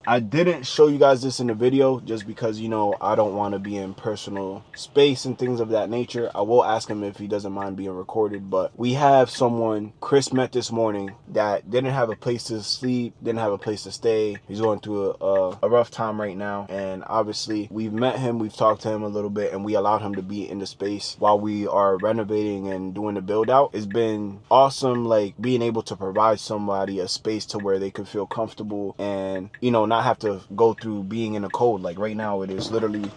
I didn't show you guys this in the video just because, you know, I don't want to be in personal space and things of that nature. I will ask him if he doesn't mind being recorded, but we have someone Chris met this morning that didn't have a place to sleep, didn't have a place to stay. He's going through a rough time right now, and obviously we've met him, we've talked to him a little bit, and we allowed him to be in the space while we are renovating and doing the build out. It's been awesome, like being able to provide somebody a space to where they could feel comfortable and, you know, not have to go through being in the cold. Like right now it is literally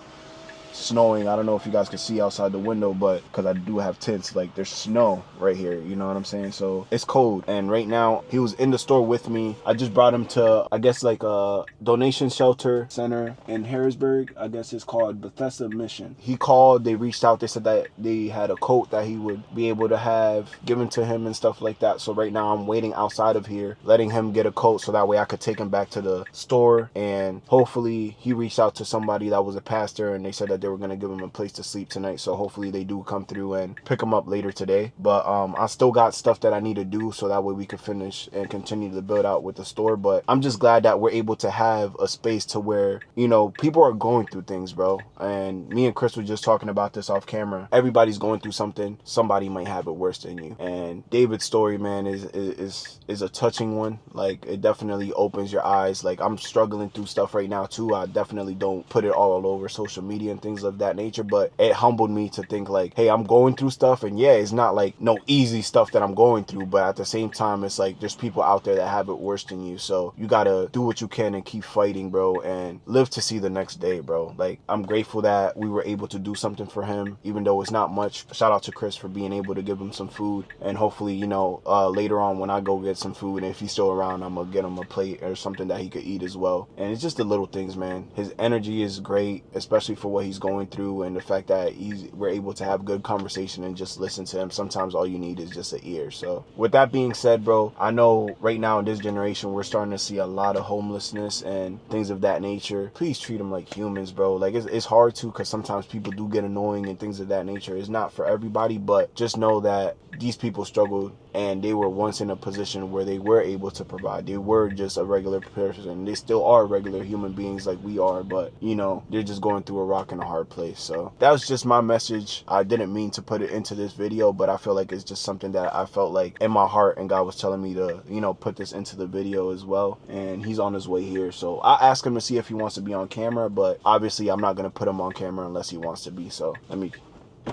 snowing. I don't know if you guys can see outside the window, but because I do have tints, like there's snow right here, you know what I'm saying? So it's cold. And right now he was in the store with me. I just brought him to, I guess, like a donation shelter center in Harrisburg. I guess it's called Bethesda Mission. He called, they reached out, they said that they had a coat that he would be able to have given to him and stuff like that. So right now I'm waiting outside of here, letting him get a coat so that way I could take him back to the store, and hopefully he reached out to somebody that was a pastor and they said that they were going to give him a place to sleep tonight. So hopefully they do come through and pick him up later today. But I still got stuff that I need to do so that way we could finish and continue to build out with the store. But I'm just glad that we're able to have a space to where, you know, people are going through things, bro. And me and Chris were just talking about this off camera. Everybody's going through something. Somebody might have it worse than you. And David's story, man, is a touching one. Like, it definitely opens your eyes. Like, I'm struggling through stuff right now too. I definitely don't put it all over social media and things of that nature, but it humbled me to think like, hey, I'm going through stuff, and yeah, it's not like no easy stuff that I'm going through, but at the same time it's like there's people out there that have it worse than you. So you gotta do what you can and keep fighting, bro, and live to see the next day, bro. Like, I'm grateful that we were able to do something for him, even though it's not much. Shout out to Chris for being able to give him some food, and hopefully, you know, later on when I go get some food, and if he's still around, I'm gonna get him a plate or something that he could eat as well. And it's just the little things, man. His energy is great, especially for what he's going through, and the fact that we're able to have good conversation and just listen to him. Sometimes all you need is just an ear. So with that being said, bro, I know right now in this generation we're starting to see a lot of homelessness and things of that nature. Please treat them like humans, bro. Like, it's hard to, because sometimes people do get annoying and things of that nature. It's not for everybody, but just know that these people struggled and they were once in a position where they were able to provide. They were just a regular person. They still are regular human beings like we are, but, you know, they're just going through a rock and a hard place. So that was just my message. I didn't mean to put it into this video, but I feel like it's just something that I felt like in my heart, and God was telling me to, you know, put this into the video as well. And he's on his way here, so I asked him to see if he wants to be on camera, but obviously I'm not going to put him on camera unless he wants to be. So let me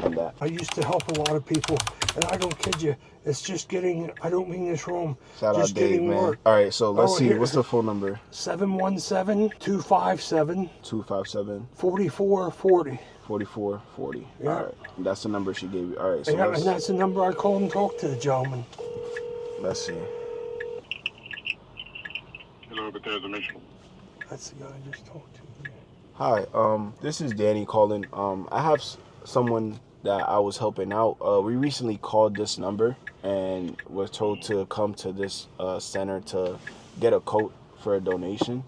end that. I used to help a lot of people, and I don't kid you, it's just getting, I don't mean this wrong, Shout just out Dave, getting man. work. All right, so let's see. Here, what's the phone number? 717-257 257 4440. 4440. Yeah. All right, that's the number she gave you. All right, so Yeah, and that's the number I called and talked to the gentleman. let's see. Hello, Bethesda Mission. That's the guy I just talked to. Hi, this is Danny calling. I have someone that I was helping out. We recently called this number and was told to come to this center to get a coat for a donation.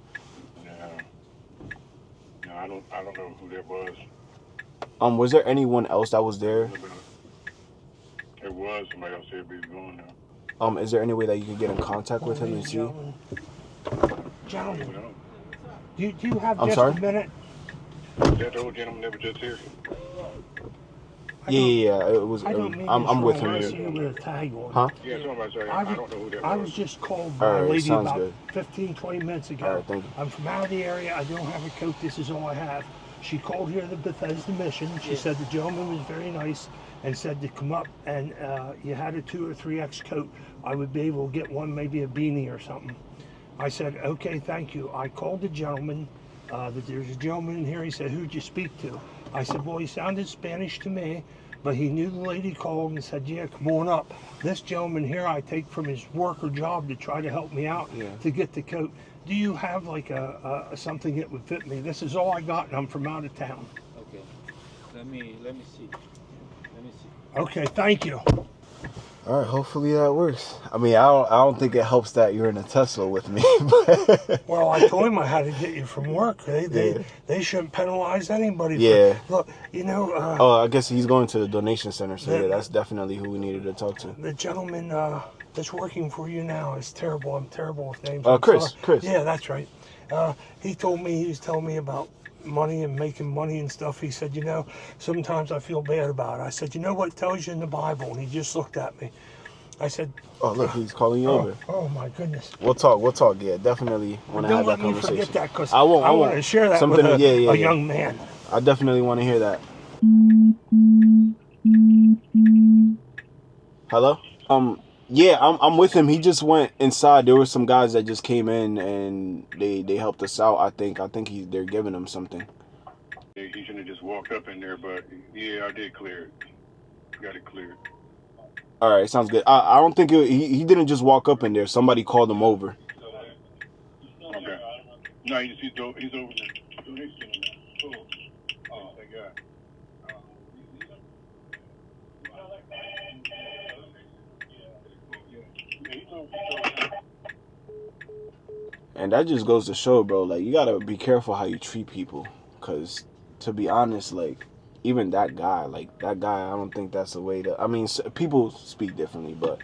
No, I don't know who that was. Was there anyone else that was there? It was somebody else said he was going now. Is there any way that you could get in contact with him and see? Gentlemen, do you have I'm just sorry? a minute? Is that the old gentleman that was just here? Yeah. It was. I don't mean I'm with him I see here. you with a tag on. Huh? Yeah, somebody said, I don't know who that I was. was just called by All a right, lady sounds about good. 15, 20 minutes ago. All right, thank you. I'm from out of the area. I don't have a coat. This is all I have. She called here the Bethesda Mission. She said the gentleman was very nice and said to come up, and you had a 2 or 3X coat. I would be able to get one, maybe a beanie or something. I said, okay, thank you. I called the gentleman. That there's a gentleman in here. He said, who'd you speak to? I said, well, he sounded Spanish to me, but he knew the lady called and said, yeah, come on up. This gentleman here I take from his work or job to try to help me out to get the coat. Do you have like a something that would fit me? This is all I got, and I'm from out of town. Okay, let me see. Okay, thank you. All right, hopefully that works. I mean, I don't think it helps that you're in a Tesla with me. But Well, I told him I had to get you from work. They shouldn't penalize anybody. Yeah. Look, you know. Oh, I guess he's going to the donation center, so yeah, that's definitely who we needed to talk to. The gentleman that's working for you now is terrible. I'm terrible with names. Chris. Yeah, that's right. He was telling me about money and making money and stuff. He said, sometimes I feel bad about it. I said, you know what tells you in the Bible? And he just looked at me. I said, oh, look, he's calling you over. Oh, my goodness. We'll talk. Yeah, definitely want to have that conversation. Don't let me forget that, because I want to share that with a young man. I definitely want to hear that. Hello? Yeah, I'm with him. He just went inside. There were some guys that just came in and they helped us out. I think they're giving him something. Yeah, he shouldn't have just walked up in there, but yeah, I did clear it. Got it cleared. All right, sounds good. I don't think he didn't just walk up in there. Somebody called him over. Okay. No, he's over there. Oh, thank God. And that just goes to show, bro, like, you gotta be careful how you treat people. Because, to be honest, like, even that guy, I don't think that's the way to... I mean, people speak differently, but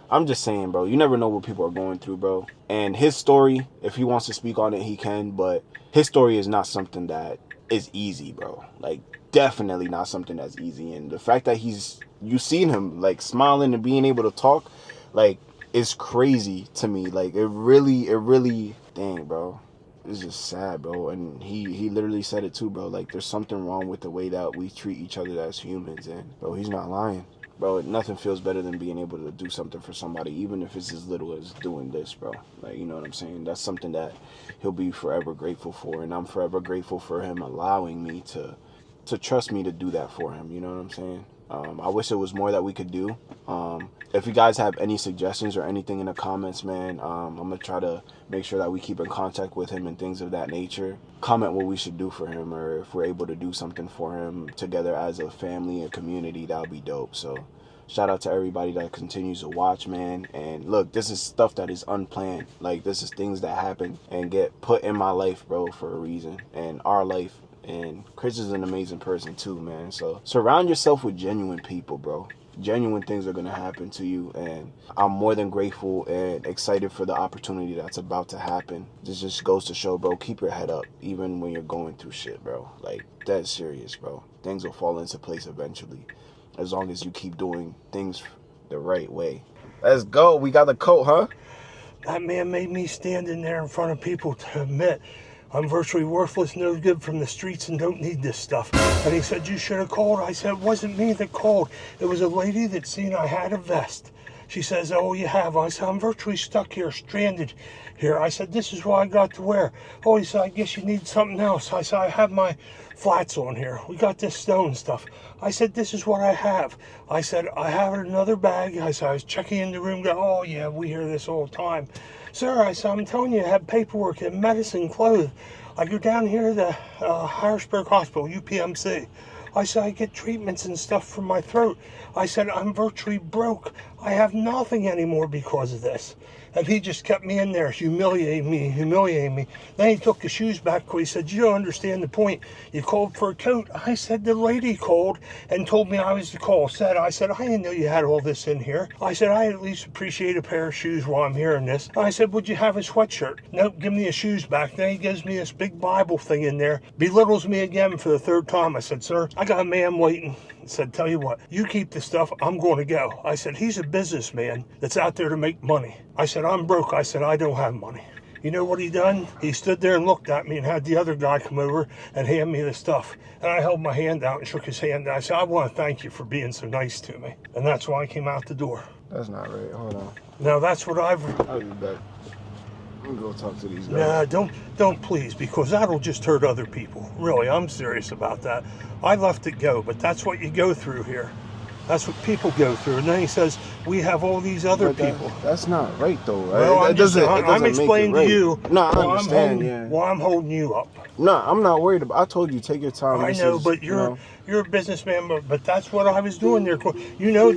I'm just saying, bro, you never know what people are going through, bro. And his story, if he wants to speak on it, he can, but his story is not something that is easy, bro. Like, definitely not something that's easy. And the fact that you've seen him, like, smiling and being able to talk, like, it's crazy to me. Like, it really, dang, bro. It's just sad, bro. And he literally said it too, bro. Like, there's something wrong with the way that we treat each other as humans. And, bro, he's not lying. Bro, nothing feels better than being able to do something for somebody, even if it's as little as doing this, bro. Like, you know what I'm saying? That's something that he'll be forever grateful for. And I'm forever grateful for him allowing me to trust me to do that for him. You know what I'm saying? I wish there was more that we could do. If you guys have any suggestions or anything in the comments, man, I'm going to try to make sure that we keep in contact with him and things of that nature. Comment what we should do for him, or if we're able to do something for him together as a family and community, that would be dope. So shout out to everybody that continues to watch, man. And look, this is stuff that is unplanned. Like, this is things that happen and get put in my life, bro, for a reason, and our life. And Chris is an amazing person too, man. So surround yourself with genuine people, bro. Genuine things are going to happen to you. And I'm more than grateful and excited for the opportunity that's about to happen. This just goes to show, bro, keep your head up, even when you're going through shit, bro. Like, dead serious, bro. Things will fall into place eventually, as long as you keep doing things the right way. Let's go. We got the coat, huh? That man made me stand in there in front of people to admit I'm virtually worthless, no good from the streets, and don't need this stuff. And he said, you should have called. I said, it wasn't me that called. It was a lady that seen I had a vest. She says, oh, you have? I said, I'm virtually stuck here, stranded here. I said, this is what I got to wear. Oh, he said, I guess you need something else. I said, I have my flats on here. We got this stone stuff. I said, this is what I have. I said, I have another bag. I said, I was checking in the room, oh, yeah, we hear this all the time. Sir, I said, I'm telling you, I have paperwork and medicine, clothes. I go down here to the Harrisburg Hospital, UPMC. I said, I get treatments and stuff for my throat. I said, I'm virtually broke. I have nothing anymore because of this. And he just kept me in there, humiliating me. Then he took the shoes back because he said, you don't understand the point. You called for a coat. I said, the lady called and told me I was to call. I said, I didn't know you had all this in here. I said, I at least appreciate a pair of shoes while I'm hearing this. I said, would you have a sweatshirt? Nope, give me the shoes back. Then he gives me this big Bible thing in there, belittles me again for the third time. I said, sir, I got a man waiting. I said, tell you what, you keep the stuff, I'm going to go. I said, he's a businessman that's out there to make money. I said, I'm broke. I said, I don't have money. You know what he done? He stood there and looked at me and had the other guy come over and hand me the stuff. And I held my hand out and shook his hand. And I said, I want to thank you for being so nice to me. And that's why I came out the door. That's not right. Hold on. Now that's what I'll be back. I'm gonna go talk to these Nah, guys. don't please, because that'll just hurt other people. Really, I'm serious about that. I left it go, but that's what you go through here. That's what people go through. And then he says, we have all these other people. That's not right, though. Right? Well, I'm explaining to you I understand, why I'm holding you up. No, I'm not worried about. I told you, take your time. I know, but you're a businessman, but that's what I was doing there. You know,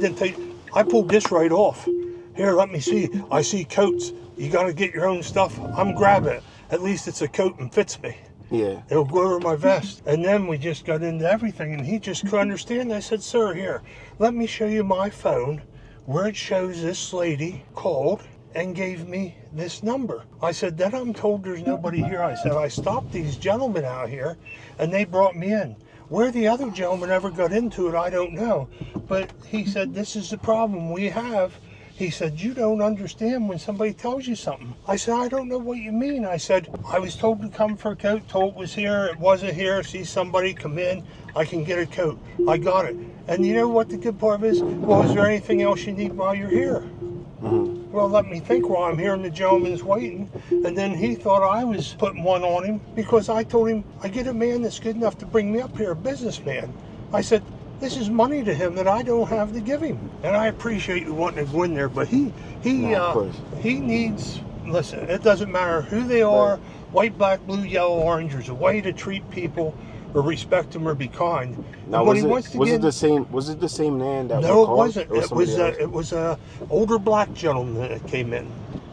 I pulled this right off. Here, let me see. I see coats. You got to get your own stuff. I'm grabbing it. At least it's a coat and fits me. Yeah. It'll go over my vest. And then we just got into everything, and he just couldn't understand. I said, sir, here, let me show you my phone where it shows this lady called and gave me this number. I said, then I'm told there's nobody here. I said, I stopped these gentlemen out here and they brought me in. Where the other gentleman ever got into it, I don't know. But he said, this is the problem we have. He said, you don't understand when somebody tells you something. I said, I don't know what you mean. I said, I was told to come for a coat, told it was here, it wasn't here. See somebody come in, I can get a coat. I got it. And you know what the good part is? Well, is there anything else you need while you're here? Well, let me think while I'm here and the gentleman's waiting. And then he thought I was putting one on him because I told him, I get a man that's good enough to bring me up here, a businessman. I said, this is money to him that I don't have to give him. And I appreciate you wanting to go in there, but he needs, listen, it doesn't matter who they are, white, black, blue, yellow, orange, there's a way to treat people or respect them or be kind. Now, was it the same man that No, was it wasn't. It was a older black gentleman that came in.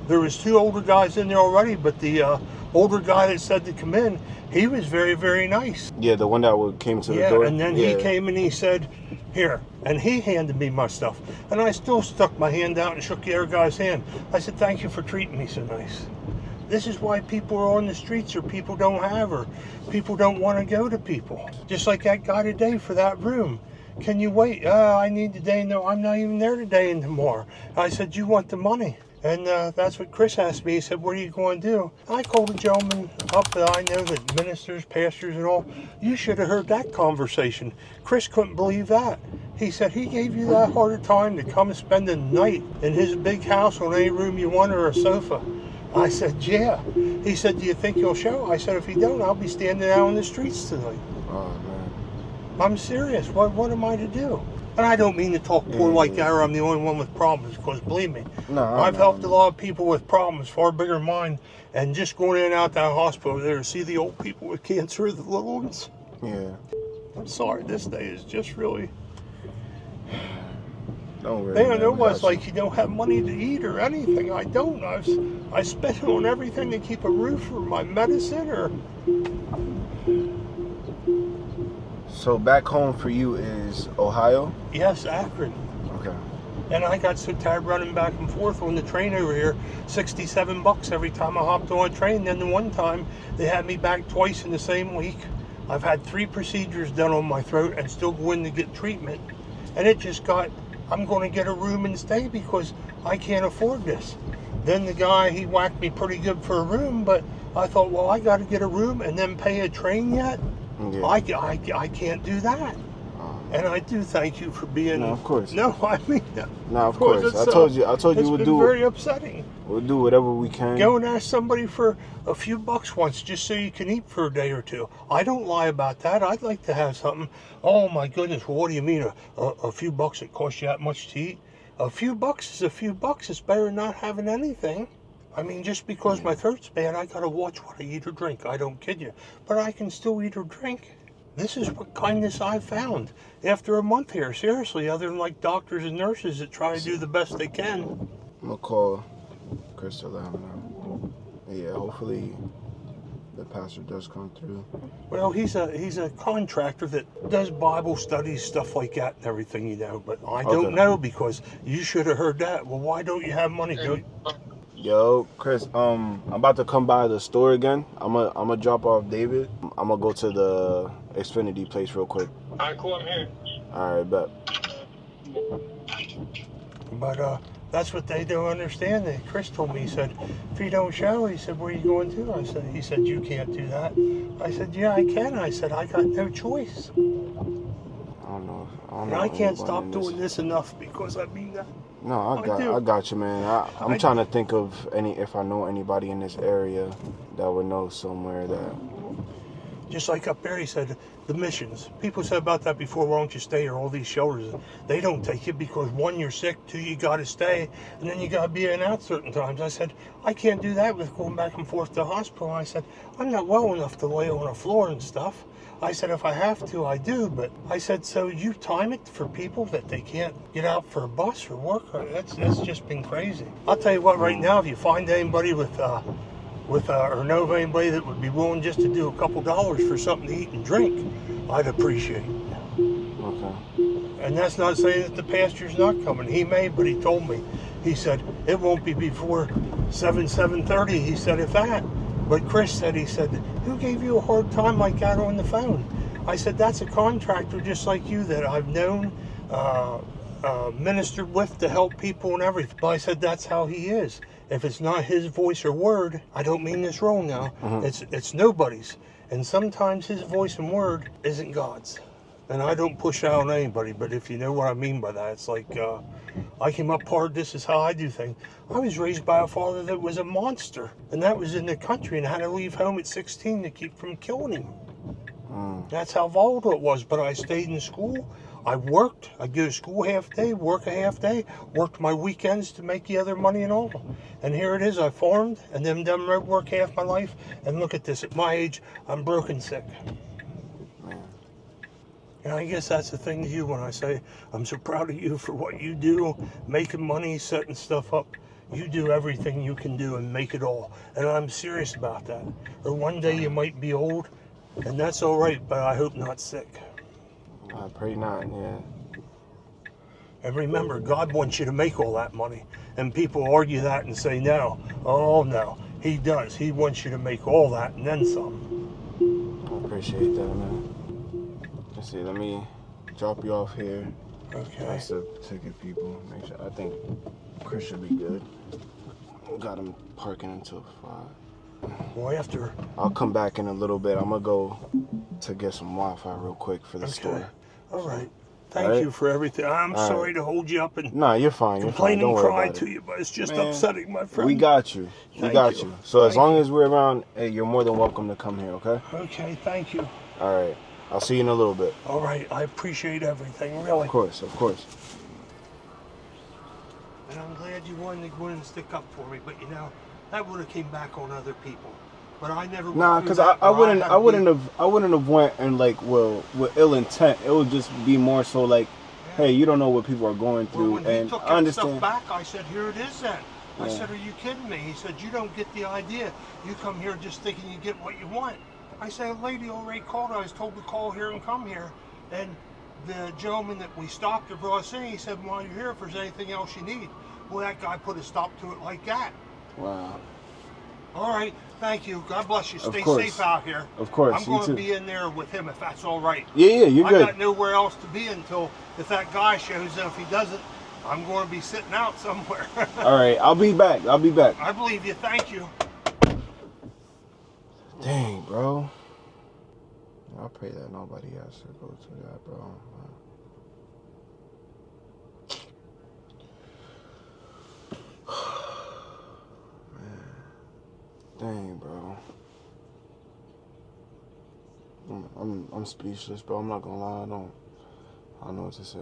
There was 2 older guys in there already, but the older guy that said to come in, he was very, very nice. Yeah, the one that came to the door. And then he came and he said, here, and he handed me my stuff. And I still stuck my hand out and shook the other guy's hand. I said, thank you for treating me so nice. This is why people are on the streets, or people don't have, or people don't want to go to people. Just like that guy today for that room. Can you wait? I need today. No, I'm not even there today and tomorrow. I said, you want the money? And that's what Chris asked me. He said, what are you going to do? I called a gentleman up that I know, that ministers, pastors and all. You should have heard that conversation. Chris couldn't believe that. He said he gave you that hard a time to come and spend the night in his big house on any room you want or a sofa. I said, yeah. He said, do you think you'll show? I said, if you don't, I'll be standing out on the streets tonight. Oh, man. I'm serious. What am I to do? And I don't mean to talk poor like that, or I'm the only one with problems, because believe me, I've helped a lot of people with problems far bigger than mine, and just going in and out that hospital there to see the old people with cancer, the little ones. Yeah. I'm sorry, this day is just really... Don't worry. Man, it was like you don't have money to eat or anything. I don't. I spent it on everything to keep a roof or my medicine or... So back home for you is Ohio? Yes, Akron. Okay. And I got so tired running back and forth on the train over here, $67 every time I hopped on a train. Then the one time, they had me back twice in the same week. I've had 3 procedures done on my throat and still going to get treatment. And it just got, I'm going to get a room and stay because I can't afford this. Then the guy, he whacked me pretty good for a room, but I thought, well, I got to get a room and then pay a train yet? Yeah. I can't do that. And I do thank you for being... No, of course. No, I mean... No, of course. I told you we'll do... It's very upsetting. We'll do whatever we can. Go and ask somebody for a few bucks once just so you can eat for a day or two. I don't lie about that. I'd like to have something. Oh, my goodness. Well, what do you mean a few bucks that cost you that much to eat? A few bucks is a few bucks. It's better than not having anything. I mean, just because my throat's bad, I got to watch what I eat or drink. I don't kid you. But I can still eat or drink. This is what kindness I've found after a month here. Seriously, other than like doctors and nurses that try to do the best they can. I'm going to call Chris to let him know. Yeah, hopefully the pastor does come through. Well, he's a contractor that does Bible studies, stuff like that and everything, you know. But I don't know because you should have heard that. Well, why don't you have money? Yo, Chris, I'm about to come by the store again. I'm gonna drop off David. I'm gonna go to the Xfinity place real quick. Alright, cool, I'm here. Alright, bet. But that's what they don't understand. Chris told me, he said, if you don't show, he said, where are you going to? He said, you can't do that. I said, yeah, I can. I said, I got no choice. I don't know. And I can't stop doing this enough because I mean that. No, I got you, man. I'm trying to think of if I know anybody in this area that would know somewhere that... Just like up there, he said, the missions. People said about that before, why don't you stay here? All these shelters, they don't take you because 1, you're sick, 2, you got to stay, and then you got to be in and out certain times. I said, I can't do that with going back and forth to the hospital. I said, I'm not well enough to lay on a floor and stuff. I said, if I have to, I do. But I said, so you time it for people that they can't get out for a bus or work? That's just been crazy. I'll tell you what, right now, if you find anybody or know of anybody that would be willing just to do a couple dollars for something to eat and drink, I'd appreciate it. Okay. And that's not saying that the pastor's not coming. He may, but he told me He said, it won't be before 7:30. He said, if that. But Chris said, he said, who gave you a hard time like that on the phone? I said, that's a contractor just like you that I've known, ministered with to help people and everything. But I said, that's how he is. If it's not his voice or word, I don't mean this wrong now, it's nobody's. And sometimes his voice and word isn't God's. And I don't push out on anybody, but if you know what I mean by that, it's like, I came up hard, this is how I do things. I was raised by a father that was a monster, and that was in the country, and had to leave home at 16 to keep from killing him. That's how volatile it was, but I stayed in school. I worked. I'd go to school half day, work a half day, worked my weekends to make the other money and all. And here it is, I farmed and then done road work half my life. And look at this, at my age, I'm broken sick. And I guess that's the thing to you when I say, I'm so proud of you for what you do, making money, setting stuff up. You do everything you can do and make it all. And I'm serious about that. Or one day you might be old, and that's all right, but I hope not sick. I pray not, yeah. And remember, God wants you to make all that money. And people argue that and say, no. Oh, no. He does. He wants you to make all that and then some. I appreciate that, man. Let's see, let me drop you off here. Okay. That's the ticket, people. Make sure. I think Chris should be good. Got him parking until 5. Well, after... I'll come back in a little bit. I'm going to go to get some Wi-Fi real quick for the store. All right. Thank you for everything. I'm sorry to hold you up and no, you're fine. You're fine. complain Don't and worry cry about to it. you, but it's just Man, upsetting, my friend. We got you. We Thank got you. you. So as Thank long as we're around, hey, you're more than welcome to come here, okay? Okay, thank you. All right. I'll see you in a little bit. All right, I appreciate everything, really. Of course, of course. And I'm glad you wanted to go in and stick up for me, but you know, that would have came back on other people. But I never. Nah, because I wouldn't have went and like, well, with ill intent. It would just be more so like, hey, you don't know what people are going through, when and he took I understand. Stuff back, I said, here it is then. I said, are you kidding me? He said, you don't get the idea. You come here just thinking you get what you want. I said, a lady already called. I was told to call here and come here. And the gentleman that we stopped at brought us in, he said, while you're here, if there's anything else you need. Well, that guy put a stop to it like that. Wow. All right, thank you. God bless you. Stay course. safe out here. Of course, I'm you going to too. be in there with him if that's all right. Yeah, you're I good. got nowhere else to be until if that guy shows up. If he doesn't, I'm going to be sitting out somewhere. All right, I'll be back. I believe you. Thank you. Dang, bro. I pray that nobody has to go to that, bro. Dang, bro. I'm speechless, bro. I'm not gonna lie. I don't know what to say.